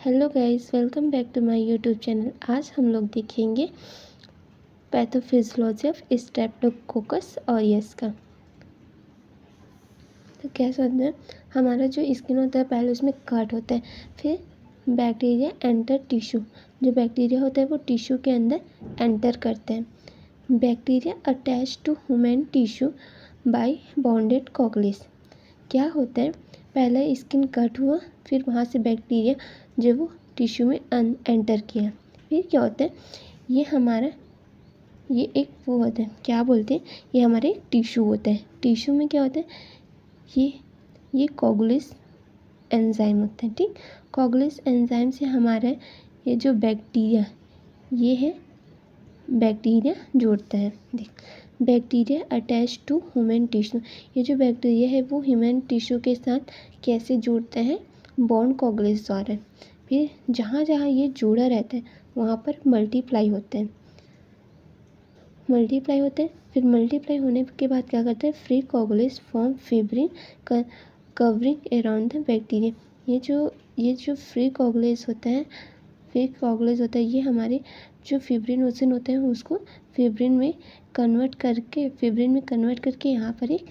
Hello guys, welcome back to my YouTube channel. आज हम लोग देखेंगे पैथोफिजियोलॉजी ऑफ स्ट्रेप्टोकोकस ऑरियस का। तो कैसा होता है, हमारा जो स्किन होता है पहले उसमें कट होता है, फिर बैक्टीरिया एंटर टिश्यू। जो बैक्टीरिया होता है वो टिश्यू के अंदर एंटर करते हैं। Bacteria attach to human tissue by bonded coagulase. क्या होता है, पहले स्किन कट हुआ, फिर वहाँ से बैक्टीरिया जो वो टिश्यू में एंटर किया, फिर क्या होता है, ये एक वो होता है, क्या बोलते हैं, ये हमारे एक टिश्यू होता है। टिश्यू में क्या होता है, ये कोगुलेस एंजाइम होता है। ठीक, कोगुलेस एंजाइम से हमारा ये जो बैक्टीरिया ये है, बैक्टीरिया जोड़ता है। देख, bacteria attach to human tissue. ये जो बैक्टीरिया है वो ह्यूमन टिश्यू के साथ कैसे जुड़ते हैं, बॉन्ड कोगुलेस द्वारा। फिर जहाँ जहाँ ये जुड़ा रहता है वहाँ पर मल्टीप्लाई होते हैं। फिर मल्टीप्लाई होने के बाद क्या करते हैं, free coagulase form fibrin covering around the bacteria. ये जो फ्री कोगुलेस होता है, ये हमारे जो फिब्रिनोसिन होते हैं उसको फिब्रिन में कन्वर्ट करके यहाँ पर एक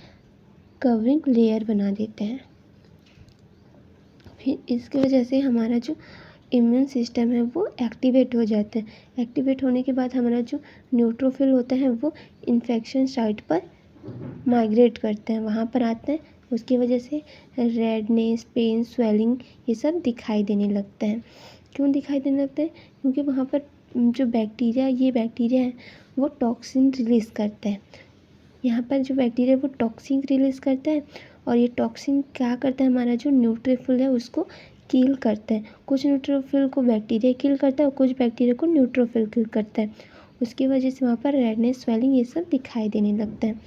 कवरिंग लेयर बना देते हैं। फिर इसकी वजह से हमारा जो इम्यून सिस्टम है वो एक्टिवेट हो जाता है। एक्टिवेट होने के बाद हमारा जो न्यूट्रोफिल होता है वो इन्फेक्शन साइट पर माइग्रेट करते हैं, वहाँ पर आते हैं। उसकी वजह से रेडनेस, पेन, स्वेलिंग ये सब दिखाई देने लगता है। क्यों दिखाई देने लगता है, क्योंकि वहाँ पर जो बैक्टीरिया है वो टॉक्सिन रिलीज़ करता है। यहाँ पर जो बैक्टीरिया वो टॉक्सिन रिलीज़ करता है, और ये टॉक्सिन क्या करता है, हमारा जो न्यूट्रोफिल है उसको किल करता है। कुछ न्यूट्रोफिल को बैक्टीरिया किल करता है और कुछ बैक्टीरिया को न्यूट्रोफिल किल करता है। उसकी वजह से वहाँ पर रेडनेस, स्वेलिंग ये सब दिखाई देने लगता है।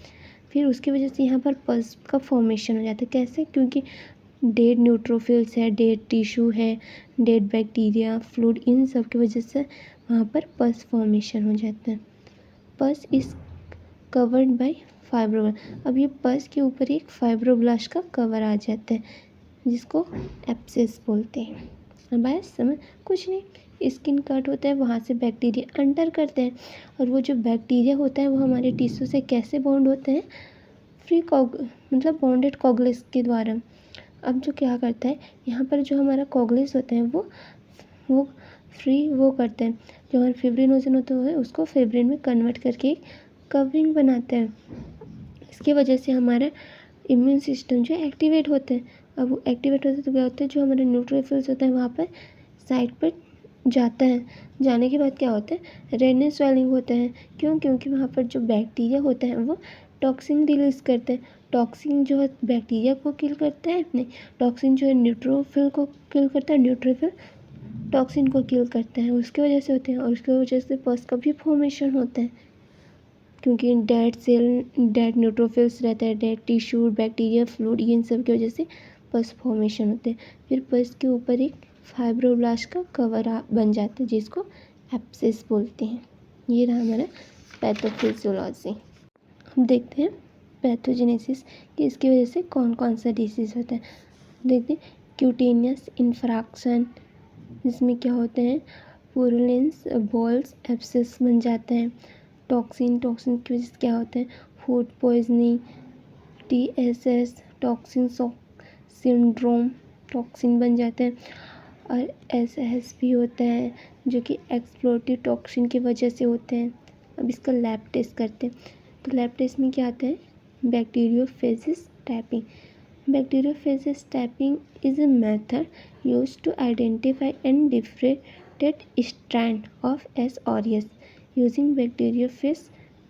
फिर उसकी वजह से यहाँ पर पस का फॉर्मेशन हो जाता है। कैसे, क्योंकि डेड न्यूट्रोफिल्स है, डेड टिश्यू है, डेड बैक्टीरिया, फ्लूइड, इन सब की वजह से वहाँ पर पस फॉर्मेशन हो जाता है। पस इस कवर्ड बाय फाइब्रोब्लास्ट। अब ये पस के ऊपर एक फाइब्रोब्लास्ट का कवर आ जाता है जिसको एब्सेस बोलते हैं। अब आया समझ, कुछ नहीं, स्किन कट होता है, वहाँ से बैक्टीरिया एंटर करते हैं, और वो जो बैक्टीरिया होता है वो हमारे टिश्यू से कैसे बॉन्ड होते हैं, मतलब बॉन्डेड कॉगुलेस के द्वारा। अब जो क्या करता है, यहाँ पर जो हमारा कॉगुलेस होता है वो वो करते हैं, जो हमारे फिब्रिनोजन होता है उसको फिब्रिन में कन्वर्ट करके कवरिंग बनाते हैं। इसकी वजह से हमारा इम्यून सिस्टम जो एक्टिवेट होते हैं। अब वो एक्टिवेट होते हैं तो क्या होता है, जो हमारे न्यूट्रोफिल्स होते हैं वहाँ पर साइड पर जाता है। जाने के बाद क्या होता है, रेडनेस, स्वेलिंग होता है। क्यों, क्योंकि वहाँ पर जो बैक्टीरिया होता है वो टॉक्सिन रिलीज करते हैं। टॉक्सिन जो है बैक्टीरिया को किल करता है, नहीं, टॉक्सिन जो है न्यूट्रोफिल को किल करता है, न्यूट्रोफिल टॉक्सिन को किल करते हैं। उसकी वजह से होते हैं, और उसकी वजह से पस का भी फॉर्मेशन होता है, क्योंकि डेड न्यूट्रोफिल्स रहता है, डेड टिश्यू, बैक्टीरिया, फ्लूइड, इन सब की वजह से पस फॉर्मेशन होते हैं। फिर पस के ऊपर एक फाइब्रोब्लास्ट का कवर बन जाता है जिसको एब्सेस बोलते हैं। ये रहा हमारा पैथोफिजियोलॉजी। हम देखते हैं पैथोजेनेसिस कि इसकी वजह से कौन कौन सा डिसीज़ होता है। देखते हैं क्यूटेनियस इन्फ्राक्शन, इसमें क्या होते हैं, पुरुलेंस, बॉल्स, एब्सेस बन जाते हैं। टॉक्सिन की वजह से क्या होता है, food poisoning, TSS, toxin syndrome, toxin बन जाते हैं। और SS भी होता है जो कि एक्सप्लोटिव टॉक्सिन की वजह से होते हैं। अब इसका लैब टेस्ट करते हैं। तो लैब टेस्ट में क्या आता है, bacteriophages typing. Bacteriophage tapping is a method used to identify and differentiate strands of S. aureus using bacteriophage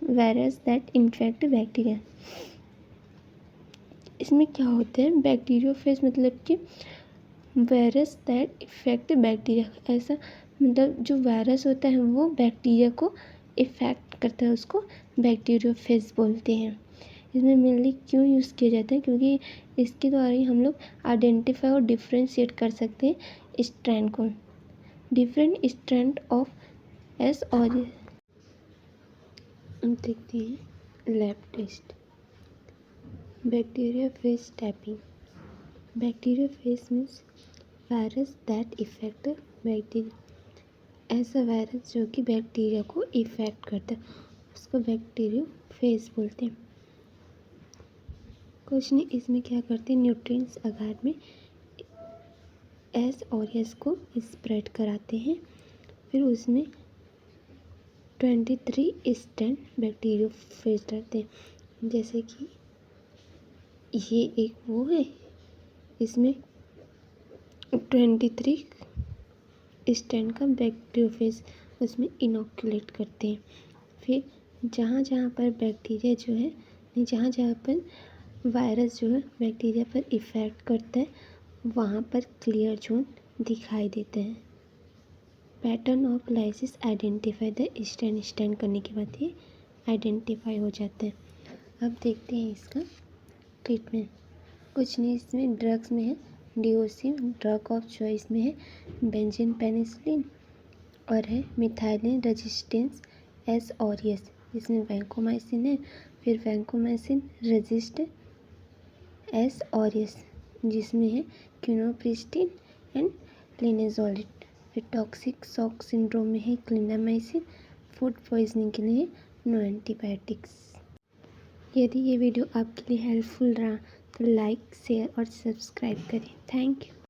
virus that infect bacteria. इसमें क्या होता है, बैक्टीरियोफेज मतलब कि वायरस दैट इफेक्ट बैक्टीरिया। ऐसा मतलब जो वायरस होता है वो बैक्टीरिया को इफेक्ट करता है, उसको बैक्टीरियोफेज बोलते हैं। इसमें मेनली क्यों यूज़ किया जाता है, क्योंकि इसके द्वारा ही हम लोग आइडेंटिफाई और डिफ्रेंशिएट कर सकते हैं स्ट्रैंड को, डिफरेंट स्ट्रैंड ऑफ एस। और देखते हैं lab test. Bacteriophage typing. Bacteriophage means virus that affect bacteria, ऐसा वायरस जो कि बैक्टीरिया को इफेक्ट करता है उसको बैक्टीरियोफेज बोलते हैं। कुछ नहीं, इसमें क्या करते हैं, न्यूट्रिएंट्स आहार में एस और एस को स्प्रेड कराते हैं। फिर उसमें 23 स्टैंड बैक्टीरियोफेज रहते हैं। जैसे कि ये एक वो है, इसमें 23 स्टैंड का बैक्टीरियोफेज उसमें इनोकुलेट करते हैं। फिर जहाँ जहाँ पर बैक्टीरिया जो है, जहाँ जहाँ पर वायरस जो है बैक्टीरिया पर इफ़ेक्ट करता है वहाँ पर क्लियर जोन दिखाई देते हैं। Pattern of lysis identify the stand करने के बाद ये आइडेंटिफाई हो जाते हैं। अब देखते हैं इसका ट्रीटमेंट। कुछ नहीं, इसमें ड्रग्स में है डिओसिन, ड्रग ऑफ चॉइस में है बेंजीन पेनिसिलिन और है मिथाइलिन रेजिस्टेंस एस और एस, इसमें वैंकोमाइसिन है। फिर वैंकोमाइसिन रेजिस्ट एस और एस जिसमें है क्विनोप्रिस्टिन एंड लिनेजोलिड। फिर टॉक्सिक शॉक सिंड्रोम में है क्लिंडामाइसिन। फूड पॉइजनिंग के लिए नो एंटीबायोटिक्स। यदि ये वीडियो आपके लिए हेल्पफुल रहा तो लाइक, शेयर और सब्सक्राइब करें। Thank you.